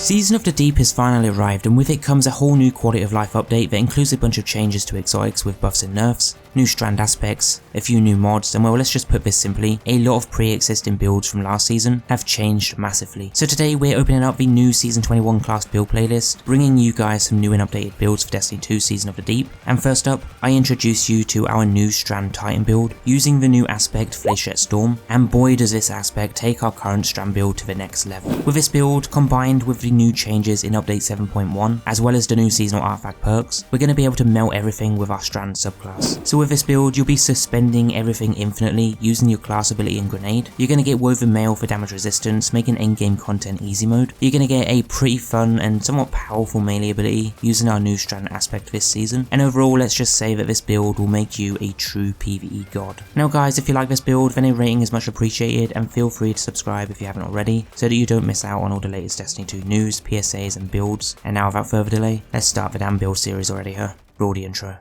Season of the Deep has finally arrived, and with it comes a whole new quality of life update that includes a bunch of changes to exotics with buffs and nerfs, new strand aspects, a few new mods, and well, let's just put this simply, a lot of pre-existing builds from last season have changed massively. So today we're opening up the new Season 21 class build playlist, bringing you guys some new and updated builds for Destiny 2 Season of the Deep. And first up, I introduce you to our new Strand Titan build, using the new aspect Flayshot Storm, and boy does this aspect take our current Strand build to the next level. With this build, combined with the new changes in update 7.1, as well as the new seasonal artifact perks, we're going to be able to melt everything with our Strand subclass. So with this build, you'll be suspending everything infinitely using your class ability and grenade. You're going to get woven mail for damage resistance, making endgame content easy mode. You're going to get a pretty fun and somewhat powerful melee ability using our new Strand aspect this season. And overall, let's just say that this build will make you a true PvE god. Now guys, if you like this build, then a rating is much appreciated, and feel free to subscribe if you haven't already, so that you don't miss out on all the latest Destiny 2 news, PSAs and builds. And now without further delay, let's start the damn build series already, huh? Roll the intro.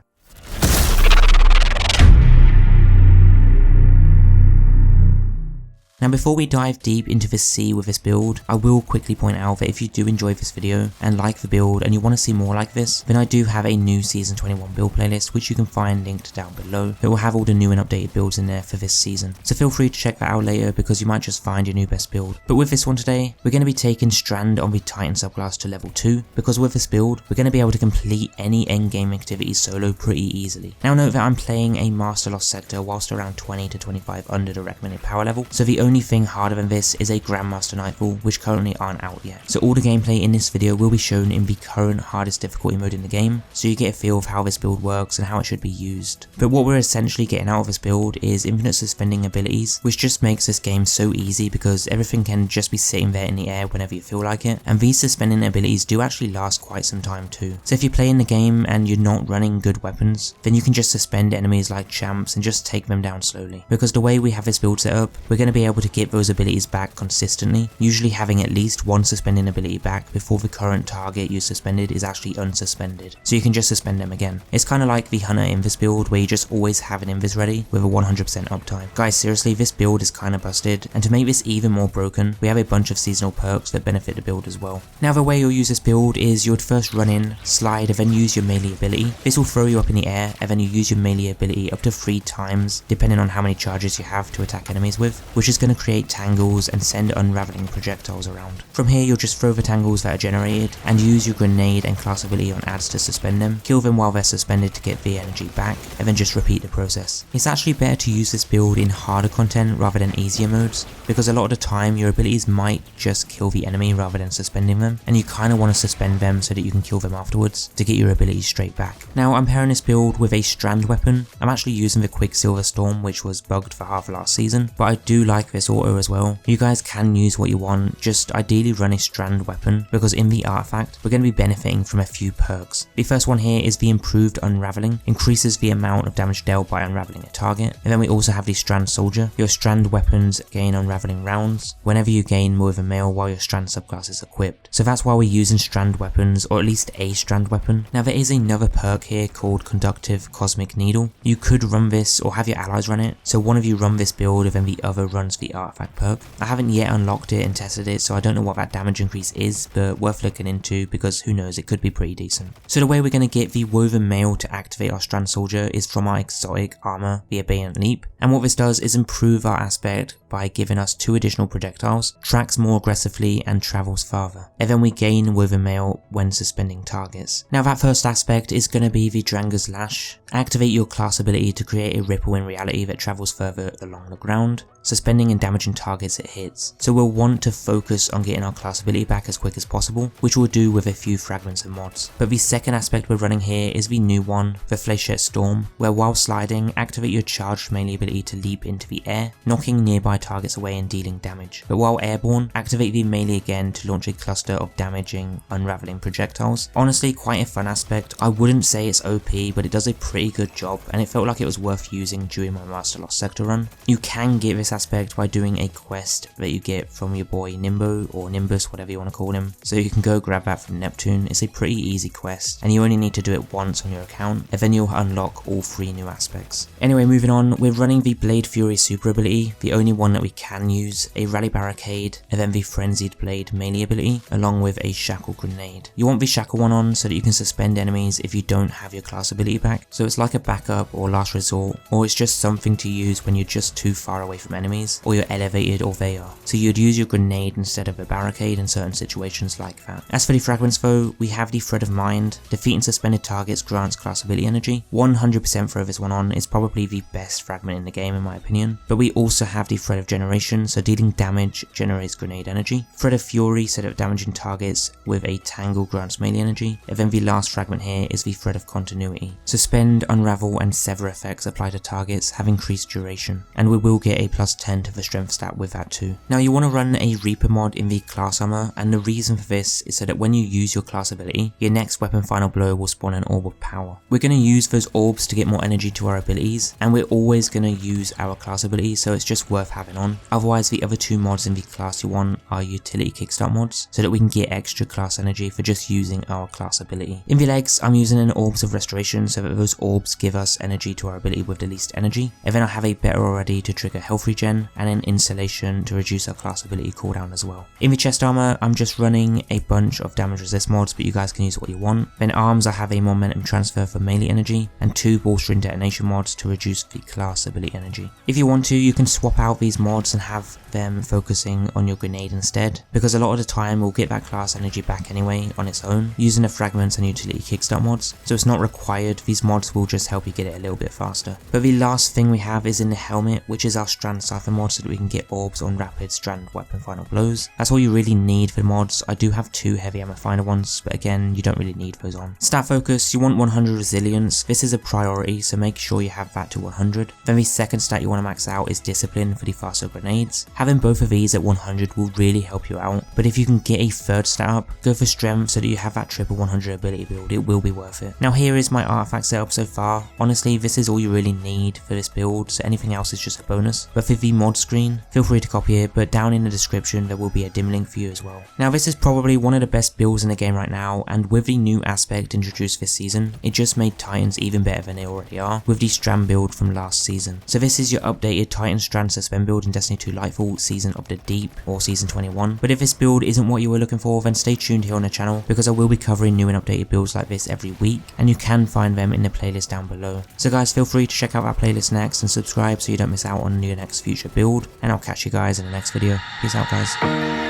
Now before we dive deep into the sea with this build, I will quickly point out that if you do enjoy this video and like the build and you want to see more like this, then I do have a new Season 21 build playlist which you can find linked down below. It will have all the new and updated builds in there for this season, so feel free to check that out later because you might just find your new best build. But with this one today, we're going to be taking Strand on the Titan subclass to level 2, because with this build, we're going to be able to complete any endgame activities solo pretty easily. Now note that I'm playing a Master Lost sector whilst around 20 to 25 under the recommended power level, so the only thing harder than this is a Grandmaster Nightfall, which currently aren't out yet. So all the gameplay in this video will be shown in the current hardest difficulty mode in the game, so you get a feel of how this build works and how it should be used. But what we're essentially getting out of this build is infinite suspending abilities, which just makes this game so easy because everything can just be sitting there in the air whenever you feel like it, and these suspending abilities do actually last quite some time too. So if you're playing the game and you're not running good weapons, then you can just suspend enemies like champs and just take them down slowly. Because the way we have this build set up, we're going to be able to get those abilities back consistently, usually having at least one suspending ability back before the current target you suspended is actually unsuspended, so you can just suspend them again. It's kind of like the Hunter Invis build where you just always have an Invis ready with a 100% uptime. Guys, seriously, this build is kind of busted, and to make this even more broken, we have a bunch of seasonal perks that benefit the build as well. Now the way you'll use this build is you'd first run in, slide, and then use your melee ability. This will throw you up in the air, and then you use your melee ability up to 3 times depending on how many charges you have to attack enemies with, which is going to create tangles and send unraveling projectiles around. From here you'll just throw the tangles that are generated and use your grenade and class ability on adds to suspend them, kill them while they're suspended to get the energy back, and then just repeat the process. It's actually better to use this build in harder content rather than easier modes, because a lot of the time your abilities might just kill the enemy rather than suspending them, and you kind of want to suspend them so that you can kill them afterwards to get your abilities straight back. Now I'm pairing this build with a strand weapon. I'm actually using the Quicksilver Storm, which was bugged for half last season, but I do like this auto as well. You guys can use what you want, just ideally run a strand weapon, because in the artifact we're going to be benefiting from a few perks. The first one here is the improved unraveling, increases the amount of damage dealt by unraveling a target, and then we also have the strand soldier. Your strand weapons gain unraveling rounds whenever you gain more of a mail while your strand subclass is equipped, so that's why we're using strand weapons, or at least a strand weapon. Now there is another perk here called Conductive Cosmic Needle. You could run this or have your allies run it, so one of you run this build and then the other runs the artifact perk. I haven't yet unlocked it and tested it, so I don't know what that damage increase is, but worth looking into because who knows, it could be pretty decent. So the way we're going to get the woven mail to activate our strand soldier is from our exotic armor, the Abeyant Leap, and what this does is improve our aspect by giving us 2 additional projectiles, tracks more aggressively and travels farther, and then we gain woven mail when suspending targets. Now that first aspect is going to be the Dranga's Lash. Activate your class ability to create a ripple in reality that travels further along the ground, suspending and damaging targets it hits. So we'll want to focus on getting our class ability back as quick as possible, which we'll do with a few fragments and mods. But the second aspect we're running here is the new one, the Flayshot Storm, where while sliding, activate your charged melee ability to leap into the air, knocking nearby targets away and dealing damage. But while airborne, activate the melee again to launch a cluster of damaging, unraveling projectiles. Honestly, quite a fun aspect. I wouldn't say it's OP, but it does a pretty good job, and it felt like it was worth using during my Master Lost sector run. You can get this aspect by doing a quest that you get from your boy Nimbo, or Nimbus, whatever you want to call him. So you can go grab that from Neptune. It's a pretty easy quest, and you only need to do it once on your account, and then you'll unlock all 3 new aspects. Anyway, moving on, we're running the Blade Fury super ability, the only one that we can use, a Rally Barricade, and then the Frenzied Blade melee ability, along with a Shackle Grenade. You want the Shackle one on so that you can suspend enemies if you don't have your class ability back, so it's like a backup or last resort, or it's just something to use when you're just too far away from enemies, or you're elevated or they are. So you'd use your grenade instead of a barricade in certain situations like that. As for the fragments though, we have the Thread of Mind. Defeating suspended targets grants class ability energy. 100% throw this one on. Is probably the best fragment in the game in my opinion. But we also have the Thread of Generation, so dealing damage generates grenade energy. Thread of Fury, set up damaging targets with a Tangle grants melee energy. And then the last fragment here is the Thread of Continuity. Suspend, Unravel and Sever effects apply to targets have increased duration, and we will get a +10 to the strength stat with that too. Now you want to run a Reaper mod in the class armor, and the reason for this is so that when you use your class ability, your next weapon final blow will spawn an orb of power. We're going to use those orbs to get more energy to our abilities, and we're always going to use our class ability, so it's just worth having on. Otherwise, the other 2 mods in the class you want are utility kickstart mods, so that we can get extra class energy for just using our class ability. In the legs, I'm using an Orbs of Restoration so that those orbs give us energy to our ability with the least energy, and then I have a Better Already to trigger health regen, and an Insulation to reduce our class ability cooldown as well. In the chest armor, I'm just running a bunch of damage resist mods, but you guys can use what you want. Then arms, I have a momentum transfer for melee energy, and 2 bolstering detonation mods to reduce the class ability energy. If you want to, you can swap out these mods and have them focusing on your grenade instead, because a lot of the time we'll get that class energy back anyway on its own, using the fragments and utility kickstart mods, so it's not required. These mods will just help you get it a little bit faster. But the last thing we have is in the helmet, which is our Strand Cipher mod, so that we can get orbs on rapid strand weapon final blows. That's all you really need for the mods. I do have 2 heavy ammo finder ones, but again, you don't really need those on. Stat focus, you want 100 resilience. This is a priority, so make sure you have that to 100. Then the second stat you want to max out is discipline for the faster grenades. Having both of these at 100 will really help you out, but if you can get a third stat up, go for strength so that you have that triple 100 ability build. It will be worth it. Now here is my artifact setup so far. Honestly, this is all you really need for this build, so anything else is just a bonus. But for the mod screen, feel free to copy it, but down in the description there will be a dim link for you as well. Now this is probably one of the best builds in the game right now, and with the new aspect introduced this season, it just made Titans even better than they already are, with the Strand build from last season. So this is your updated Titan Strand Suspend build in Destiny 2 Lightfall Season of the Deep, or Season 21. But if this build isn't what you were looking for, then stay tuned here on the channel, because I will be covering new and updated builds like this every week, and you can find them in the playlist down below. So guys, feel free to check out that playlist next and subscribe so you don't miss out on your next future build, and I'll catch you guys in the next video. Peace out guys.